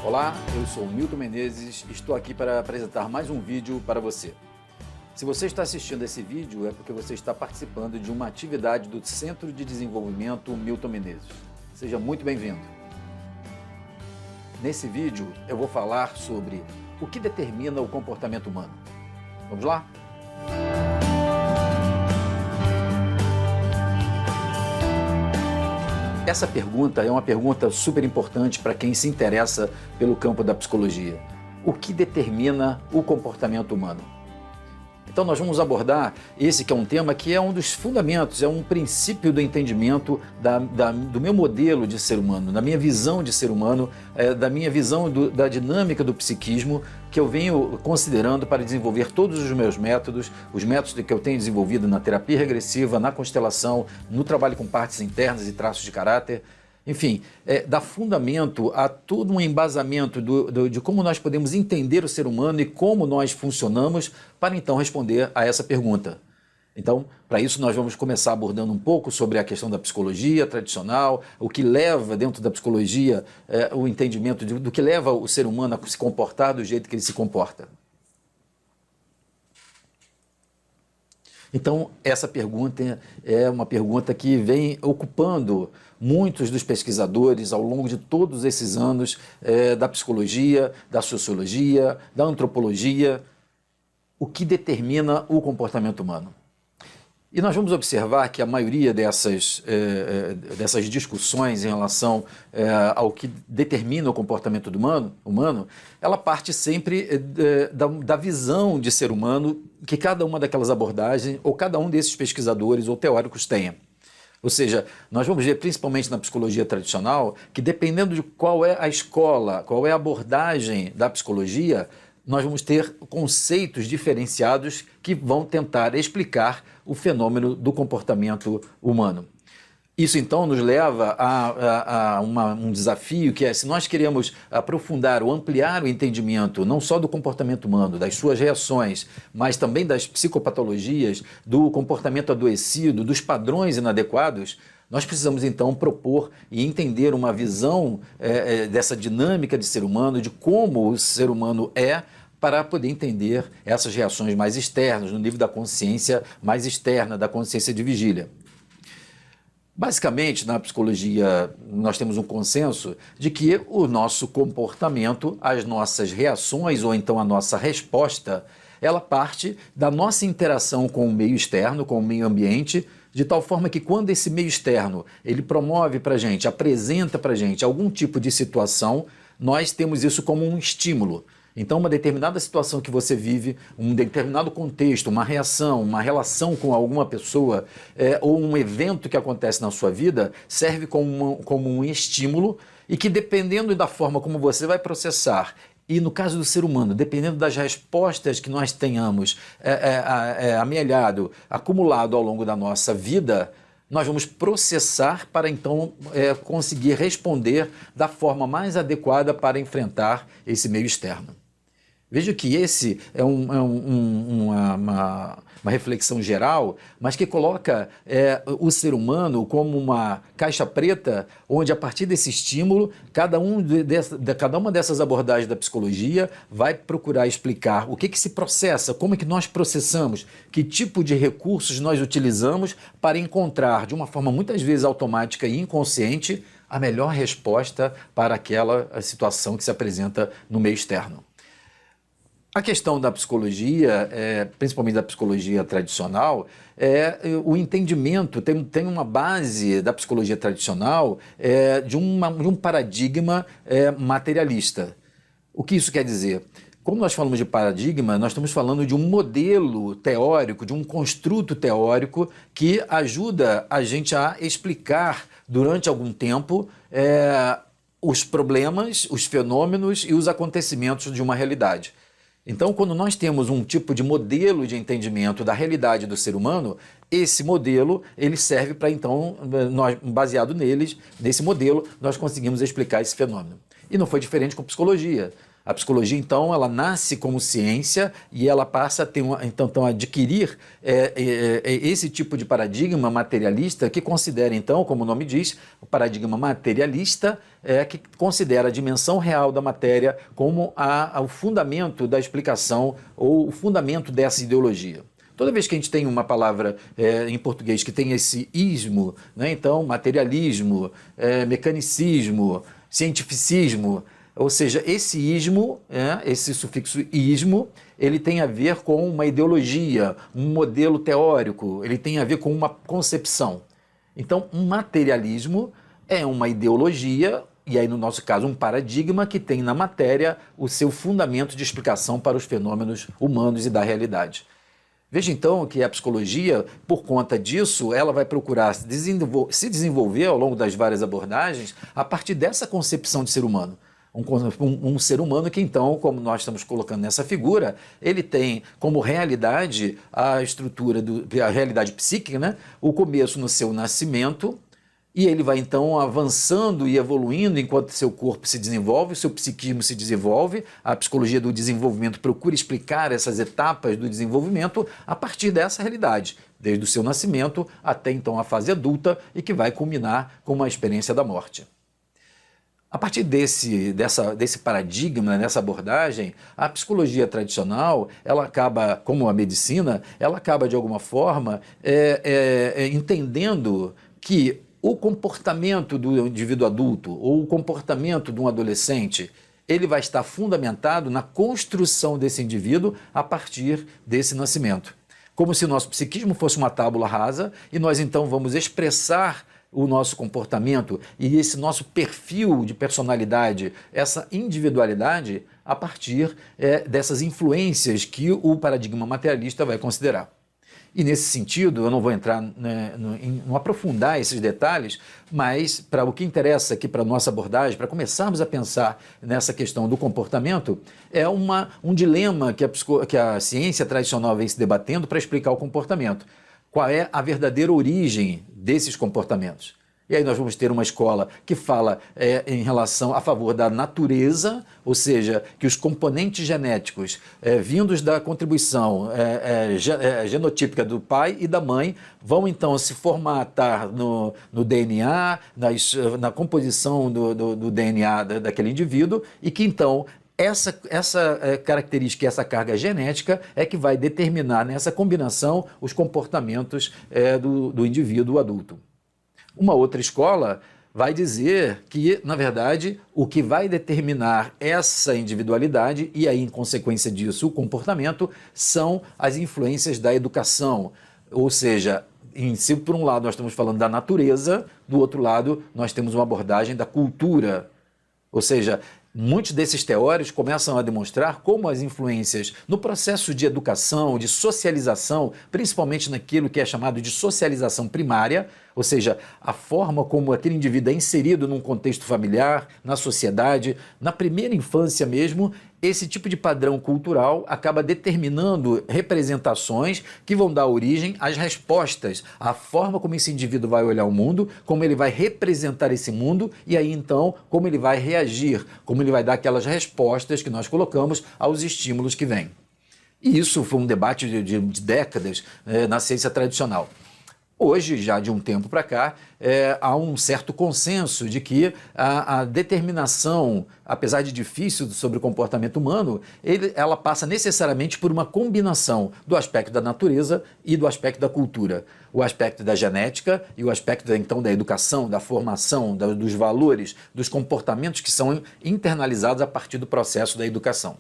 Olá, eu sou o Milton Menezes e estou aqui para apresentar mais um vídeo para você. Se você está assistindo esse vídeo é porque você está participando de uma atividade do Centro de Desenvolvimento Milton Menezes. Seja muito bem-vindo. Nesse vídeo eu vou falar sobre o que determina o comportamento humano. Vamos lá? Essa pergunta é uma pergunta super importante para quem se interessa pelo campo da psicologia. O que determina o comportamento humano? Então nós vamos abordar esse que é um tema que é um dos fundamentos, é um princípio do entendimento do meu modelo de ser humano, da minha visão de ser humano, da minha visão da dinâmica do psiquismo que eu venho considerando para desenvolver todos os meus métodos, os métodos que eu tenho desenvolvido na terapia regressiva, na constelação, no trabalho com partes internas e traços de caráter. Enfim, dá fundamento a todo um embasamento de como nós podemos entender o ser humano e como nós funcionamos para então responder a essa pergunta. Então, para isso nós vamos começar abordando um pouco sobre a questão da psicologia tradicional, o que leva dentro da psicologia o entendimento do que leva o ser humano a se comportar do jeito que ele se comporta. Então, essa pergunta é uma pergunta que vem ocupando muitos dos pesquisadores ao longo de todos esses anos da psicologia, da sociologia, da antropologia, o que determina o comportamento humano. E nós vamos observar que a maioria dessas discussões em relação ao que determina o comportamento humano, ela parte sempre da visão de ser humano que cada uma daquelas abordagens ou cada um desses pesquisadores ou teóricos tenha. Ou seja, nós vamos ver principalmente na psicologia tradicional que dependendo de qual é a escola, qual é a abordagem da psicologia, nós vamos ter conceitos diferenciados que vão tentar explicar o fenômeno do comportamento humano. Isso, então, nos leva a um desafio que é, se nós queremos aprofundar ou ampliar o entendimento não só do comportamento humano, das suas reações, mas também das psicopatologias, do comportamento adoecido, dos padrões inadequados, nós precisamos, então, propor e entender uma visão dessa dinâmica de ser humano, de como o ser humano é, para poder entender essas reações mais externas, no nível da consciência mais externa, da consciência de vigília. Basicamente, na psicologia, nós temos um consenso de que o nosso comportamento, as nossas reações ou então a nossa resposta, ela parte da nossa interação com o meio externo, com o meio ambiente, de tal forma que quando esse meio externo ele promove para a gente, apresenta para a gente algum tipo de situação, nós temos isso como um estímulo. Então, uma determinada situação que você vive, um determinado contexto, uma reação, uma relação com alguma pessoa ou um evento que acontece na sua vida serve como um estímulo e que, dependendo da forma como você vai processar, e no caso do ser humano, dependendo das respostas que nós tenhamos amelhado, acumulado ao longo da nossa vida, nós vamos processar para então conseguir responder da forma mais adequada para enfrentar esse meio externo. Veja que esse é uma reflexão geral, mas que coloca o ser humano como uma caixa preta, onde a partir desse estímulo, cada uma dessas abordagens da psicologia vai procurar explicar o que se processa, como é que nós processamos, que tipo de recursos nós utilizamos para encontrar, de uma forma muitas vezes automática e inconsciente, a melhor resposta para aquela situação que se apresenta no meio externo. A questão da psicologia, principalmente da psicologia tradicional, o entendimento, tem uma base da psicologia tradicional de um paradigma materialista. O que isso quer dizer? Quando nós falamos de paradigma, nós estamos falando de um modelo teórico, de um construto teórico que ajuda a gente a explicar durante algum tempo os problemas, os fenômenos e os acontecimentos de uma realidade. Então, quando nós temos um tipo de modelo de entendimento da realidade do ser humano, esse modelo ele serve para, então, baseado nesse modelo, nós conseguimos explicar esse fenômeno. E não foi diferente com psicologia. A psicologia, então, ela nasce como ciência e ela passa a ter então, a adquirir esse tipo de paradigma materialista que considera, então, como o nome diz, o paradigma materialista que considera a dimensão real da matéria como o fundamento da explicação ou o fundamento dessa ideologia. Toda vez que a gente tem uma palavra em português que tem esse ismo, né, então, materialismo, mecanicismo, cientificismo, ou seja, esse ismo, esse sufixo ismo, ele tem a ver com uma ideologia, um modelo teórico, ele tem a ver com uma concepção. Então, um materialismo é uma ideologia, e aí no nosso caso um paradigma que tem na matéria o seu fundamento de explicação para os fenômenos humanos e da realidade. Veja então que a psicologia, por conta disso, ela vai procurar se desenvolver ao longo das várias abordagens a partir dessa concepção de ser humano. Um ser humano que, então, como nós estamos colocando nessa figura, ele tem como realidade a estrutura, a realidade psíquica, né? O começo no seu nascimento, e ele vai, então, avançando e evoluindo enquanto seu corpo se desenvolve, o seu psiquismo se desenvolve. A psicologia do desenvolvimento procura explicar essas etapas do desenvolvimento a partir dessa realidade, desde o seu nascimento até, então, a fase adulta e que vai culminar com uma experiência da morte. A partir desse paradigma, dessa abordagem, a psicologia tradicional, ela acaba, como a medicina, ela acaba de alguma forma entendendo que o comportamento do indivíduo adulto ou o comportamento de um adolescente, ele vai estar fundamentado na construção desse indivíduo a partir desse nascimento. Como se o nosso psiquismo fosse uma tábula rasa e nós então vamos expressar o nosso comportamento e esse nosso perfil de personalidade, essa individualidade, a partir dessas influências que o paradigma materialista vai considerar. E nesse sentido, eu não vou entrar não aprofundar esses detalhes, mas para o que interessa aqui para a nossa abordagem, para começarmos a pensar nessa questão do comportamento, é um dilema que a ciência tradicional vem se debatendo para explicar o comportamento. Qual é a verdadeira origem desses comportamentos? E aí nós vamos ter uma escola que fala em relação a favor da natureza, ou seja, que os componentes genéticos vindos da contribuição genotípica do pai e da mãe vão então se formatar no DNA, na composição do DNA daquele indivíduo e que então essa característica, essa carga genética é que vai determinar nessa combinação os comportamentos do indivíduo adulto. Uma outra escola vai dizer que, na verdade, o que vai determinar essa individualidade e aí, em consequência disso, o comportamento, são as influências da educação. Ou seja, se por um lado nós estamos falando da natureza, do outro lado nós temos uma abordagem da cultura. Ou seja, muitos desses teóricos começam a demonstrar como as influências no processo de educação, de socialização, principalmente naquilo que é chamado de socialização primária, ou seja, a forma como aquele indivíduo é inserido num contexto familiar, na sociedade, na primeira infância mesmo, esse tipo de padrão cultural acaba determinando representações que vão dar origem às respostas, à forma como esse indivíduo vai olhar o mundo, como ele vai representar esse mundo e aí então como ele vai reagir, como ele vai dar aquelas respostas que nós colocamos aos estímulos que vêm. E isso foi um debate de décadas na ciência tradicional. Hoje, já de um tempo para cá, há um certo consenso de que a determinação, apesar de difícil sobre o comportamento humano, ela passa necessariamente por uma combinação do aspecto da natureza e do aspecto da cultura. O aspecto da genética e o aspecto, então, da educação, da formação, dos valores, dos comportamentos que são internalizados a partir do processo da educação.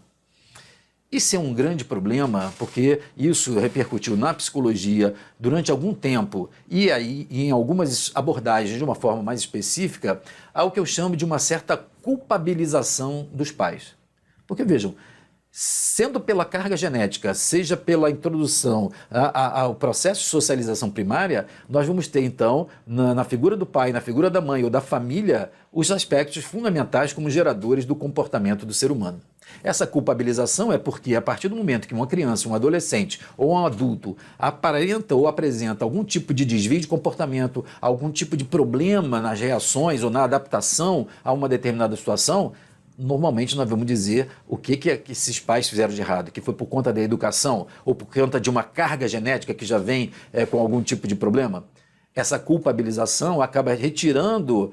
Isso é um grande problema, porque isso repercutiu na psicologia durante algum tempo e aí em algumas abordagens de uma forma mais específica, ao que eu chamo de uma certa culpabilização dos pais. Porque vejam, sendo pela carga genética, seja pela introdução ao processo de socialização primária, nós vamos ter então, na figura do pai, na figura da mãe ou da família, os aspectos fundamentais como geradores do comportamento do ser humano. Essa culpabilização é porque a partir do momento que uma criança, um adolescente ou um adulto aparenta ou apresenta algum tipo de desvio de comportamento, algum tipo de problema nas reações ou na adaptação a uma determinada situação, normalmente nós vamos dizer o que esses pais fizeram de errado, que foi por conta da educação ou por conta de uma carga genética que já vem com algum tipo de problema. Essa culpabilização acaba retirando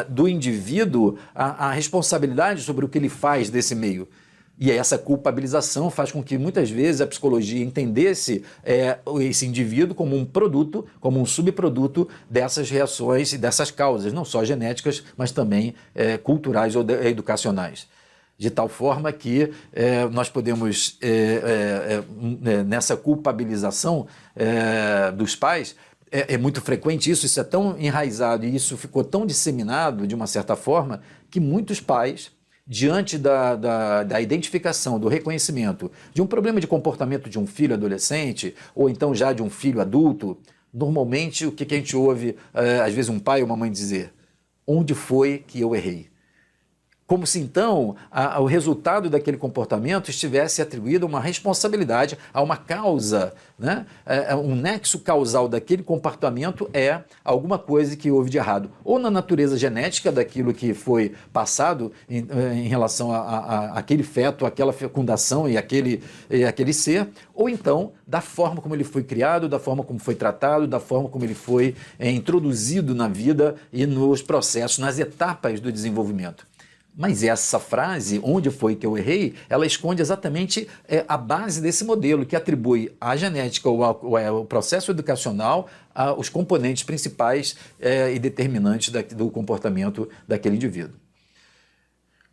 do indivíduo a responsabilidade sobre o que ele faz desse meio. E essa culpabilização faz com que muitas vezes a psicologia entendesse esse indivíduo como um produto, como um subproduto dessas reações e dessas causas, não só genéticas, mas também culturais ou educacionais. De tal forma que nós podemos, nessa culpabilização dos pais, é muito frequente isso é tão enraizado e isso ficou tão disseminado de uma certa forma que muitos pais, diante da identificação, do reconhecimento de um problema de comportamento de um filho adolescente ou então já de um filho adulto, normalmente o que a gente ouve, às vezes um pai ou uma mãe dizer: onde foi que eu errei? Como se então o resultado daquele comportamento estivesse atribuído a uma responsabilidade, a uma causa, né? Um nexo causal daquele comportamento é alguma coisa que houve de errado, ou na natureza genética daquilo que foi passado em relação àquele feto, aquela fecundação e aquele ser, ou então da forma como ele foi criado, da forma como foi tratado, da forma como ele foi introduzido na vida e nos processos, nas etapas do desenvolvimento. Mas essa frase, onde foi que eu errei, ela esconde exatamente a base desse modelo que atribui à genética ou ao processo educacional os componentes principais e determinantes do comportamento daquele indivíduo.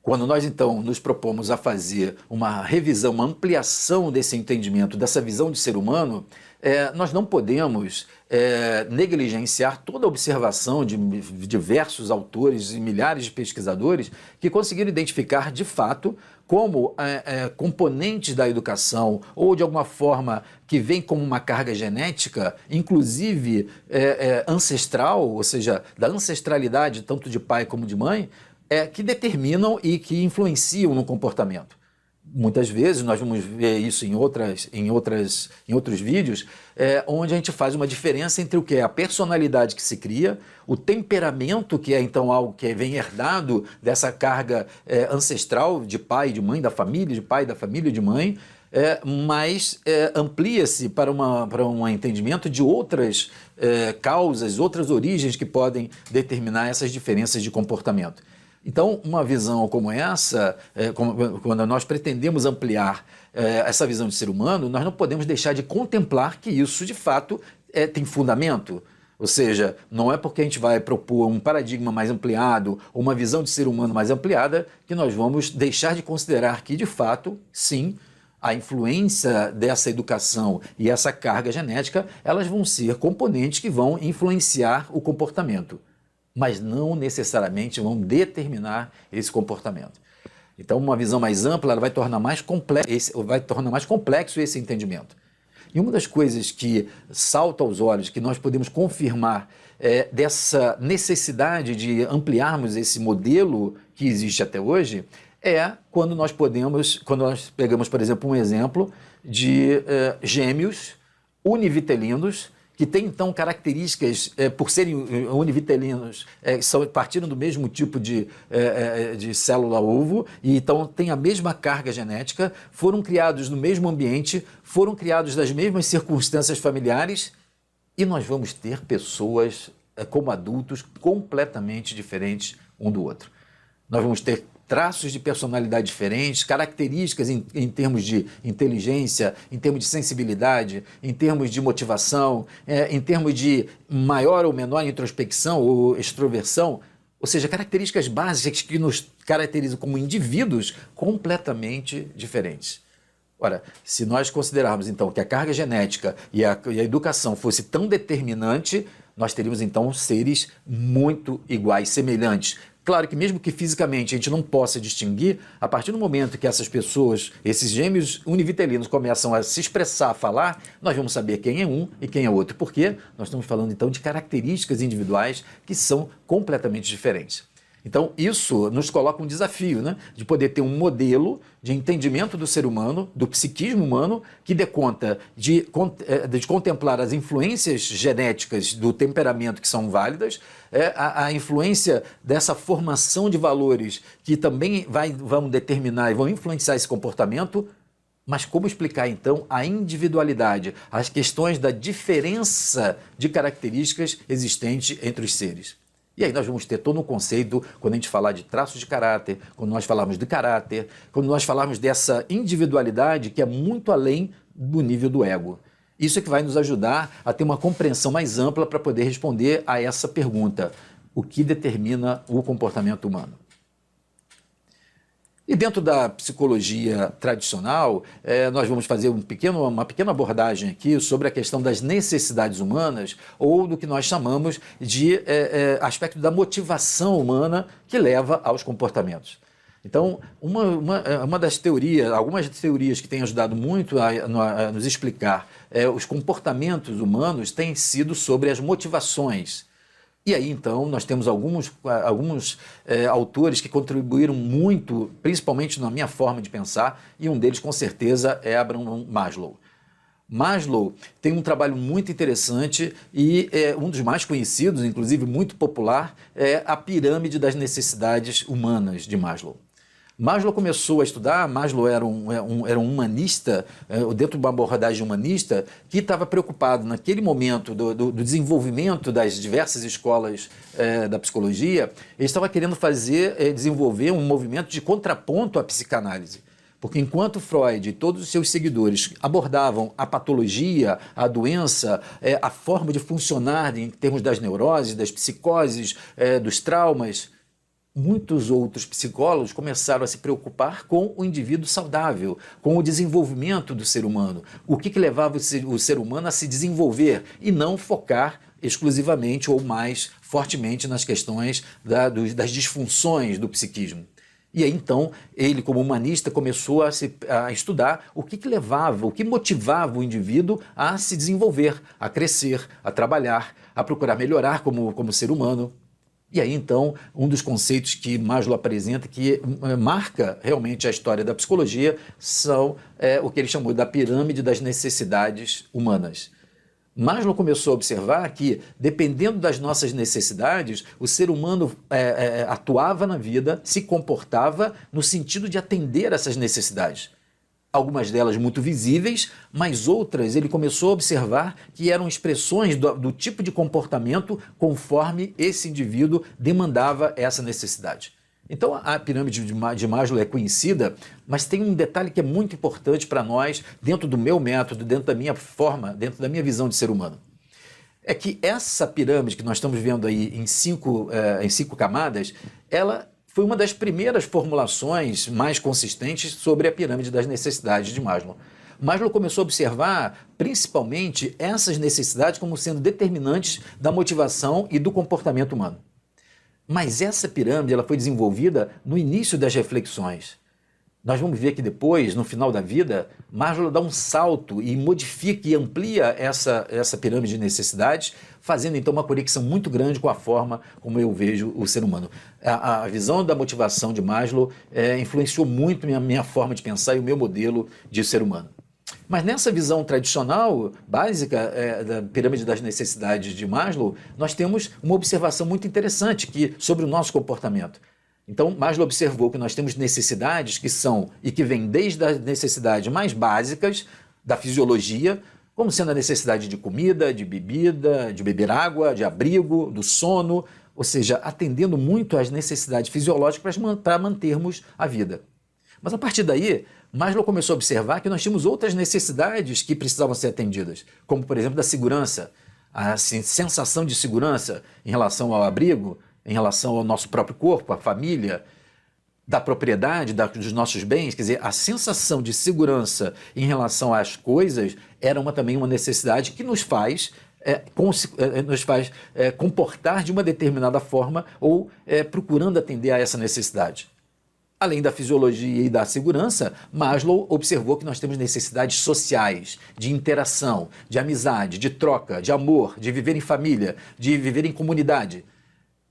Quando nós, então, nos propomos a fazer uma revisão, uma ampliação desse entendimento, dessa visão de ser humano, nós não podemos negligenciar toda a observação de diversos autores e milhares de pesquisadores que conseguiram identificar, de fato, como componentes da educação ou, de alguma forma, que vem como uma carga genética, inclusive ancestral, ou seja, da ancestralidade tanto de pai como de mãe, que determinam e que influenciam no comportamento. Muitas vezes, nós vamos ver isso em outros vídeos, onde a gente faz uma diferença entre o que é a personalidade que se cria, o temperamento, que é então algo que vem herdado dessa carga ancestral de pai e de mãe, da família, de pai, da família e de mãe, mas amplia-se para um entendimento de outras causas, outras origens que podem determinar essas diferenças de comportamento. Então, uma visão como essa, quando nós pretendemos ampliar essa visão de ser humano, nós não podemos deixar de contemplar que isso, de fato, tem fundamento. Ou seja, não é porque a gente vai propor um paradigma mais ampliado, ou uma visão de ser humano mais ampliada, que nós vamos deixar de considerar que, de fato, sim, a influência dessa educação e essa carga genética, elas vão ser componentes que vão influenciar o comportamento, mas não necessariamente vão determinar esse comportamento. Então, uma visão mais ampla ela vai tornar mais complexo esse entendimento. E uma das coisas que salta aos olhos, que nós podemos confirmar dessa necessidade de ampliarmos esse modelo que existe até hoje, quando nós pegamos, por exemplo, um exemplo de gêmeos univitelinos, que têm, então, características, por serem univitelinos, partiram do mesmo tipo de célula-ovo, e então têm a mesma carga genética, foram criados no mesmo ambiente, foram criados nas mesmas circunstâncias familiares, e nós vamos ter pessoas, como adultos, completamente diferentes um do outro. Nós vamos ter traços de personalidade diferentes, características em termos de inteligência, em termos de sensibilidade, em termos de motivação, em termos de maior ou menor introspecção ou extroversão, ou seja, características básicas que nos caracterizam como indivíduos completamente diferentes. Ora, se nós considerarmos então que a carga genética e a educação fosse tão determinante, nós teríamos então seres muito iguais, semelhantes. Claro que mesmo que fisicamente a gente não possa distinguir, a partir do momento que essas pessoas, esses gêmeos univitelinos começam a se expressar, a falar, nós vamos saber quem é um e quem é outro. Por quê? Nós estamos falando então de características individuais que são completamente diferentes. Então, isso nos coloca um desafio, né? De poder ter um modelo de entendimento do ser humano, do psiquismo humano, que dê conta de contemplar as influências genéticas do temperamento que são válidas, a influência dessa formação de valores que também vão determinar e vão influenciar esse comportamento, mas como explicar, então, a individualidade, as questões da diferença de características existente entre os seres? E aí nós vamos ter todo um conceito quando a gente falar de traços de caráter, quando nós falarmos de caráter, quando nós falarmos dessa individualidade que é muito além do nível do ego. Isso é que vai nos ajudar a ter uma compreensão mais ampla para poder responder a essa pergunta: o que determina o comportamento humano? E dentro da psicologia tradicional, nós vamos fazer uma pequena abordagem aqui sobre a questão das necessidades humanas, ou do que nós chamamos de aspecto da motivação humana que leva aos comportamentos. Então, uma das teorias, algumas teorias que têm ajudado muito a nos explicar os comportamentos humanos têm sido sobre as motivações. E aí, então, nós temos alguns autores que contribuíram muito, principalmente na minha forma de pensar, e um deles, com certeza, é Abraham Maslow. Maslow tem um trabalho muito interessante e um dos mais conhecidos, inclusive muito popular, é a pirâmide das necessidades humanas de Maslow. Maslow começou a estudar. Maslow era um humanista, dentro de uma abordagem humanista, que estava preocupado naquele momento do desenvolvimento das diversas escolas da psicologia. Ele estava querendo desenvolver um movimento de contraponto à psicanálise. Porque enquanto Freud e todos os seus seguidores abordavam a patologia, a doença, a forma de funcionar em termos das neuroses, das psicoses, dos traumas, muitos outros psicólogos começaram a se preocupar com o indivíduo saudável, com o desenvolvimento do ser humano, o que levava o ser humano a se desenvolver e não focar exclusivamente ou mais fortemente nas questões das disfunções do psiquismo. E aí, então, ele, como humanista, começou a estudar o que levava, o que motivava o indivíduo a se desenvolver, a crescer, a trabalhar, a procurar melhorar como ser humano. E aí, então, um dos conceitos que Maslow apresenta, que marca realmente a história da psicologia, são o que ele chamou da pirâmide das necessidades humanas. Maslow começou a observar que, dependendo das nossas necessidades, o ser humano atuava na vida, se comportava no sentido de atender essas necessidades. Algumas delas muito visíveis, mas outras ele começou a observar que eram expressões do tipo de comportamento conforme esse indivíduo demandava essa necessidade. Então a pirâmide de Maslow é conhecida, mas tem um detalhe que é muito importante para nós, dentro do meu método, dentro da minha forma, dentro da minha visão de ser humano. É que essa pirâmide que nós estamos vendo aí em cinco camadas, ela foi uma das primeiras formulações mais consistentes sobre a pirâmide das necessidades de Maslow. Maslow começou a observar principalmente essas necessidades como sendo determinantes da motivação e do comportamento humano. Mas essa pirâmide ela foi desenvolvida no início das reflexões. Nós vamos ver que depois, no final da vida, Maslow dá um salto e modifica e amplia essa pirâmide de necessidades, fazendo então uma conexão muito grande com a forma como eu vejo o ser humano. A visão da motivação de Maslow influenciou muito a minha forma de pensar e o meu modelo de ser humano. Mas nessa visão tradicional, básica, da pirâmide das necessidades de Maslow, nós temos uma observação muito interessante sobre o nosso comportamento. Então, Maslow observou que nós temos necessidades que são e que vêm desde as necessidades mais básicas da fisiologia, como sendo a necessidade de comida, de bebida, de beber água, de abrigo, do sono, ou seja, atendendo muito às necessidades fisiológicas para mantermos a vida. Mas a partir daí, Maslow começou a observar que nós tínhamos outras necessidades que precisavam ser atendidas, como, por exemplo, da segurança, a sensação de segurança em relação ao abrigo, em relação ao nosso próprio corpo, à família, da propriedade, dos nossos bens. Quer dizer, a sensação de segurança em relação às coisas era também uma necessidade que nos faz comportar de uma determinada forma ou procurando atender a essa necessidade. Além da fisiologia e da segurança, Maslow observou que nós temos necessidades sociais, de interação, de amizade, de troca, de amor, de viver em família, de viver em comunidade.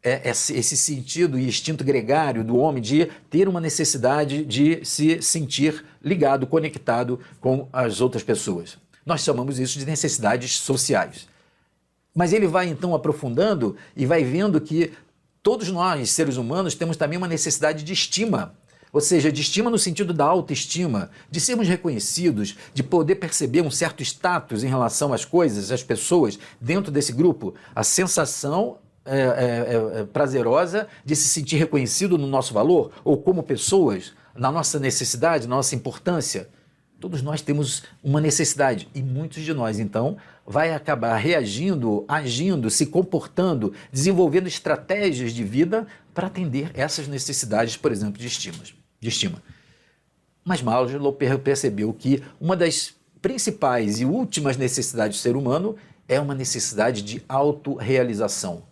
esse sentido e instinto gregário do homem de ter uma necessidade de se sentir ligado, conectado com as outras pessoas. Nós chamamos isso de necessidades sociais. Mas ele vai então aprofundando e vai vendo que todos nós, seres humanos, temos também uma necessidade de estima. Ou seja, de estima no sentido da autoestima, de sermos reconhecidos, de poder perceber um certo status em relação às coisas, às pessoas, dentro desse grupo. A sensação prazerosa de se sentir reconhecido no nosso valor, ou como pessoas, na nossa necessidade, na nossa importância. Todos nós temos uma necessidade e muitos de nós, então, vai acabar reagindo, agindo, se comportando, desenvolvendo estratégias de vida para atender essas necessidades, por exemplo, de estima. Mas Maslow percebeu que uma das principais e últimas necessidades do ser humano é uma necessidade de autorrealização.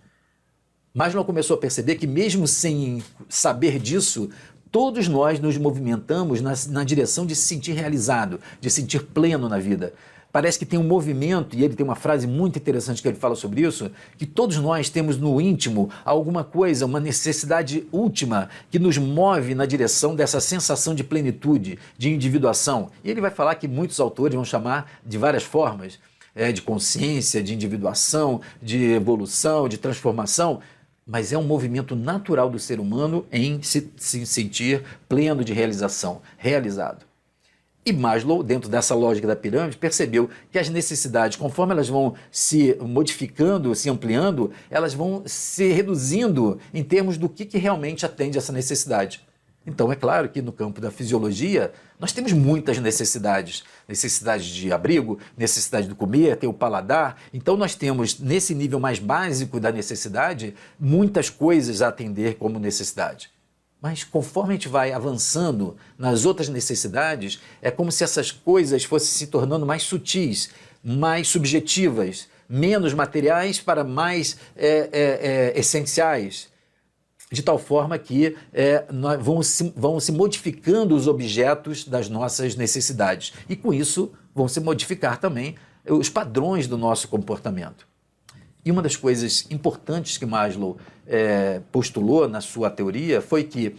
Maslow começou a perceber que, mesmo sem saber disso, todos nós nos movimentamos na direção de se sentir realizado, de se sentir pleno na vida. Parece que tem um movimento, e ele tem uma frase muito interessante que ele fala sobre isso, que todos nós temos no íntimo alguma coisa, uma necessidade última que nos move na direção dessa sensação de plenitude, de individuação. E ele vai falar que muitos autores vão chamar de várias formas, de consciência, de individuação, de evolução, de transformação, mas é um movimento natural do ser humano em se sentir pleno de realização, realizado. E Maslow, dentro dessa lógica da pirâmide, percebeu que as necessidades, conforme elas vão se modificando, se ampliando, elas vão se reduzindo em termos do que realmente atende essa necessidade. Então, é claro que no campo da fisiologia, nós temos muitas necessidades. Necessidade de abrigo, necessidade de comer, ter o paladar. Então, nós temos, nesse nível mais básico da necessidade, muitas coisas a atender como necessidade. Mas conforme a gente vai avançando nas outras necessidades, é como se essas coisas fossem se tornando mais sutis, mais subjetivas, menos materiais para mais essenciais. De tal forma que vão se modificando os objetos das nossas necessidades. E com isso vão se modificar também os padrões do nosso comportamento. E uma das coisas importantes que Maslow postulou na sua teoria foi que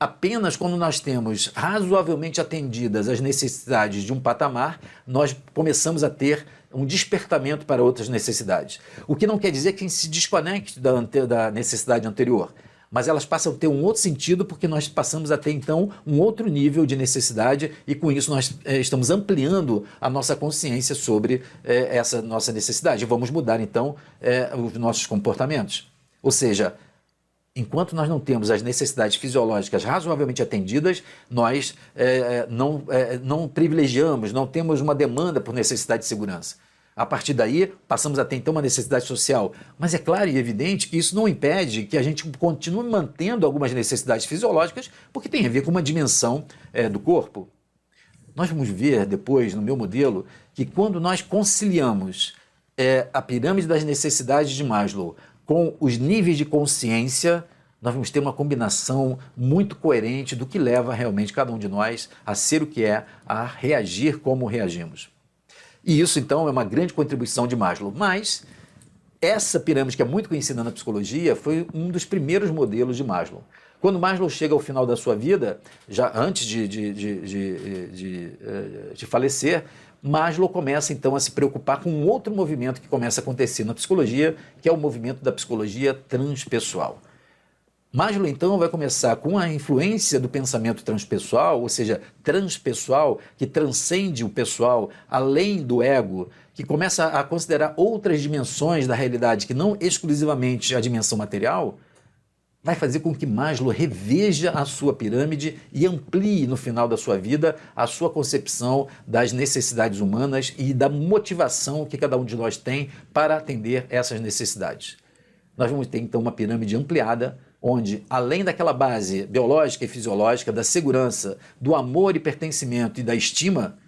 apenas quando nós temos razoavelmente atendidas as necessidades de um patamar, nós começamos a ter um despertamento para outras necessidades. O que não quer dizer que a gente se desconecte da necessidade anterior, mas elas passam a ter um outro sentido porque nós passamos a ter, então, um outro nível de necessidade e, com isso, nós estamos ampliando a nossa consciência sobre essa nossa necessidade. Vamos mudar, então, os nossos comportamentos. Ou seja, enquanto nós não temos as necessidades fisiológicas razoavelmente atendidas, nós não privilegiamos, não temos uma demanda por necessidade de segurança. A partir daí, passamos a ter, então, uma necessidade social. Mas é claro e evidente que isso não impede que a gente continue mantendo algumas necessidades fisiológicas, porque tem a ver com uma dimensão do corpo. Nós vamos ver depois, no meu modelo, que quando nós conciliamos a pirâmide das necessidades de Maslow com os níveis de consciência, nós vamos ter uma combinação muito coerente do que leva realmente cada um de nós a ser o que é, a reagir como reagimos. E isso, então, é uma grande contribuição de Maslow. Mas essa pirâmide, que é muito conhecida na psicologia, foi um dos primeiros modelos de Maslow. Quando Maslow chega ao final da sua vida, já antes de falecer, Maslow começa, então, a se preocupar com um outro movimento que começa a acontecer na psicologia, que é o movimento da psicologia transpessoal. Maslow, então, vai começar com a influência do pensamento transpessoal, ou seja, transpessoal, que transcende o pessoal, além do ego, que começa a considerar outras dimensões da realidade, que não exclusivamente a dimensão material, vai fazer com que Maslow reveja a sua pirâmide e amplie no final da sua vida a sua concepção das necessidades humanas e da motivação que cada um de nós tem para atender essas necessidades. Nós vamos ter, então, uma pirâmide ampliada, onde, além daquela base biológica e fisiológica, da segurança, do amor e pertencimento e da estima,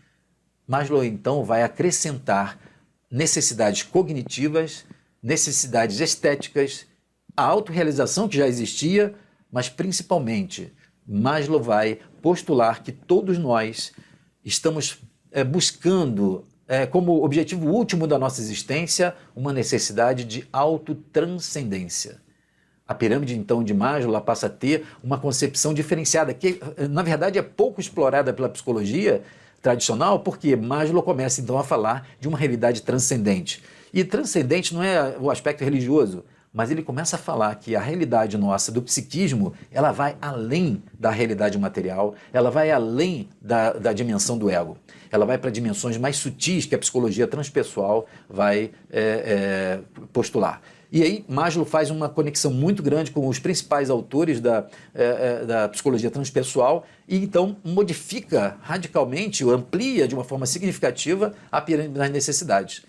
Maslow, então, vai acrescentar necessidades cognitivas, necessidades estéticas, a autorrealização que já existia, mas, principalmente, Maslow vai postular que todos nós estamos buscando, como objetivo último da nossa existência, uma necessidade de autotranscendência. A pirâmide, então, de Maslow, ela passa a ter uma concepção diferenciada, que, na verdade, é pouco explorada pela psicologia tradicional, porque Maslow começa, então, a falar de uma realidade transcendente. E transcendente não é o aspecto religioso, mas ele começa a falar que a realidade nossa do psiquismo, ela vai além da realidade material, ela vai além da dimensão do ego. Ela vai para dimensões mais sutis que a psicologia transpessoal vai postular. E aí Maslow faz uma conexão muito grande com os principais autores da psicologia transpessoal e então modifica radicalmente, ou amplia de uma forma significativa a pirâmide das necessidades.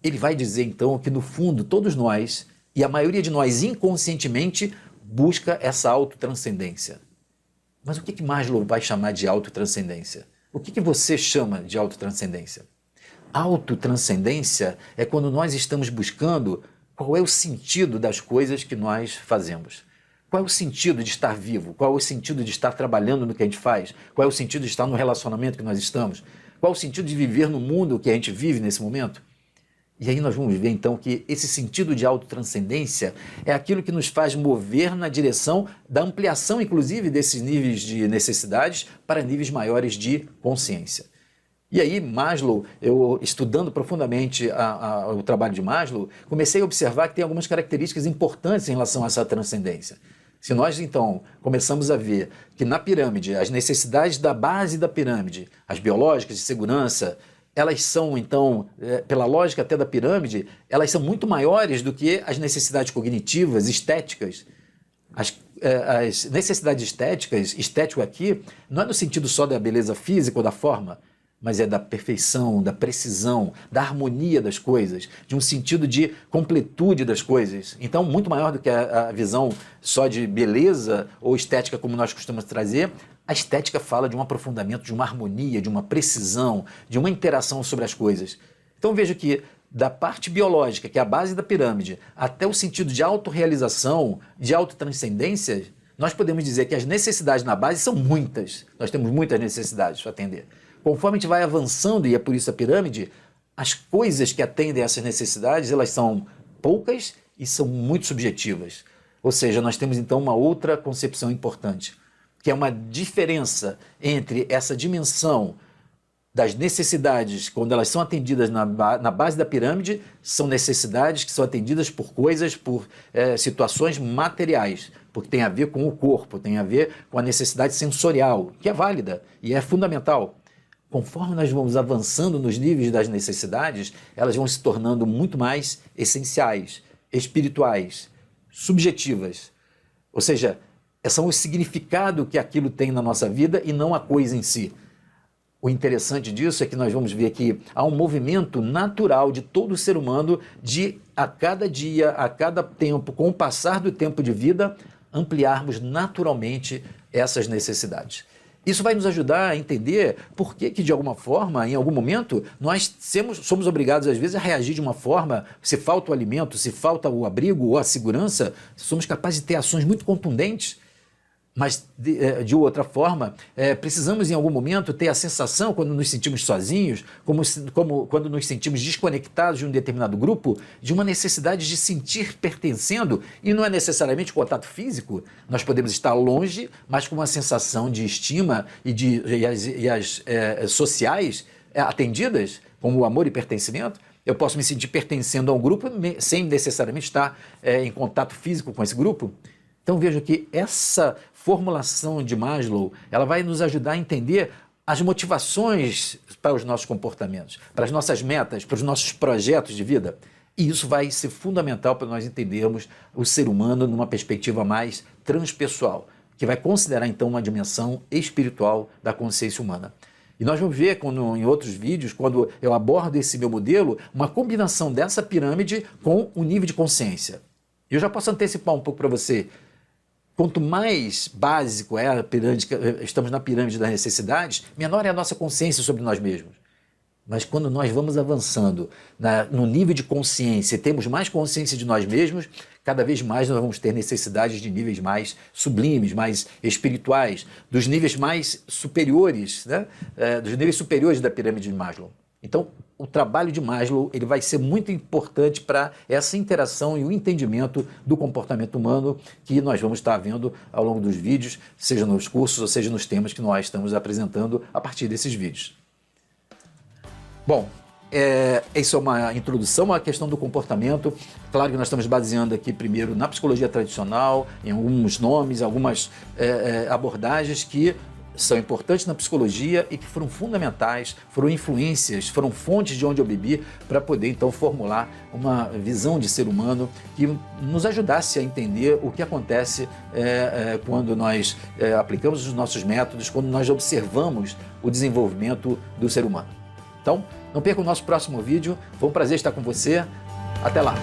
Ele vai dizer então que no fundo todos nós, e a maioria de nós inconscientemente, busca essa autotranscendência. Mas o que Maslow vai chamar de autotranscendência? O que você chama de autotranscendência? Autotranscendência é quando nós estamos buscando qual é o sentido das coisas que nós fazemos. Qual é o sentido de estar vivo? Qual é o sentido de estar trabalhando no que a gente faz? Qual é o sentido de estar no relacionamento que nós estamos? Qual é o sentido de viver no mundo que a gente vive nesse momento? E aí nós vamos ver então que esse sentido de autotranscendência é aquilo que nos faz mover na direção da ampliação, inclusive, desses níveis de necessidades para níveis maiores de consciência. E aí Maslow, eu estudando profundamente o trabalho de Maslow, comecei a observar que tem algumas características importantes em relação a essa transcendência. Se nós, então, começamos a ver que na pirâmide, as necessidades da base da pirâmide, as biológicas de segurança, elas são, então, pela lógica até da pirâmide, elas são muito maiores do que as necessidades cognitivas, estéticas. As necessidades estéticas, estético aqui, não é no sentido só da beleza física ou da forma, mas é da perfeição, da precisão, da harmonia das coisas, de um sentido de completude das coisas. Então, muito maior do que a visão só de beleza ou estética, como nós costumamos trazer, a estética fala de um aprofundamento, de uma harmonia, de uma precisão, de uma interação sobre as coisas. Então, vejo que da parte biológica, que é a base da pirâmide, até o sentido de autorrealização, de autotranscendência, nós podemos dizer que as necessidades na base são muitas. Nós temos muitas necessidades para atender. Conforme a gente vai avançando, e é por isso a pirâmide, as coisas que atendem a essas necessidades, elas são poucas e são muito subjetivas. Ou seja, nós temos então uma outra concepção importante, que é uma diferença entre essa dimensão das necessidades, quando elas são atendidas na base da pirâmide, são necessidades que são atendidas por coisas, por situações materiais, porque tem a ver com o corpo, tem a ver com a necessidade sensorial, que é válida e é fundamental. Conforme nós vamos avançando nos níveis das necessidades, elas vão se tornando muito mais essenciais, espirituais, subjetivas. Ou seja, são o significado que aquilo tem na nossa vida e não a coisa em si. O interessante disso é que nós vamos ver que há um movimento natural de todo ser humano de, a cada dia, a cada tempo, com o passar do tempo de vida, ampliarmos naturalmente essas necessidades. Isso vai nos ajudar a entender por que, de alguma forma, em algum momento, nós somos obrigados, às vezes, a reagir de uma forma, se falta o alimento, se falta o abrigo ou a segurança, somos capazes de ter ações muito contundentes. Mas, de outra forma, precisamos em algum momento ter a sensação, quando nos sentimos sozinhos, como quando nos sentimos desconectados de um determinado grupo, de uma necessidade de sentir pertencendo, e não é necessariamente contato físico, nós podemos estar longe, mas com uma sensação de estima e as sociais atendidas, como o amor e pertencimento. Eu posso me sentir pertencendo a um grupo sem necessariamente estar em contato físico com esse grupo. Então veja que essa formulação de Maslow, ela vai nos ajudar a entender as motivações para os nossos comportamentos, para as nossas metas, para os nossos projetos de vida. E isso vai ser fundamental para nós entendermos o ser humano numa perspectiva mais transpessoal, que vai considerar então uma dimensão espiritual da consciência humana. E nós vamos ver em outros vídeos, quando eu abordo esse meu modelo, uma combinação dessa pirâmide com o nível de consciência. Eu já posso antecipar um pouco para você. Quanto mais básico é a pirâmide, estamos na pirâmide das necessidades, menor é a nossa consciência sobre nós mesmos. Mas quando nós vamos avançando no nível de consciência e temos mais consciência de nós mesmos, cada vez mais nós vamos ter necessidades de níveis mais sublimes, mais espirituais, dos níveis mais superiores, né? Dos níveis superiores da pirâmide de Maslow. Então, o trabalho de Maslow ele vai ser muito importante para essa interação e o entendimento do comportamento humano que nós vamos estar vendo ao longo dos vídeos, seja nos cursos ou seja nos temas que nós estamos apresentando a partir desses vídeos. Bom, isso é uma introdução à questão do comportamento. Claro que nós estamos baseando aqui primeiro na psicologia tradicional, em alguns nomes, algumas abordagens que são importantes na psicologia e que foram fundamentais, foram influências, foram fontes de onde eu bebi para poder então formular uma visão de ser humano que nos ajudasse a entender o que acontece quando nós aplicamos os nossos métodos, quando nós observamos o desenvolvimento do ser humano. Então, não perca o nosso próximo vídeo, foi um prazer estar com você, até lá!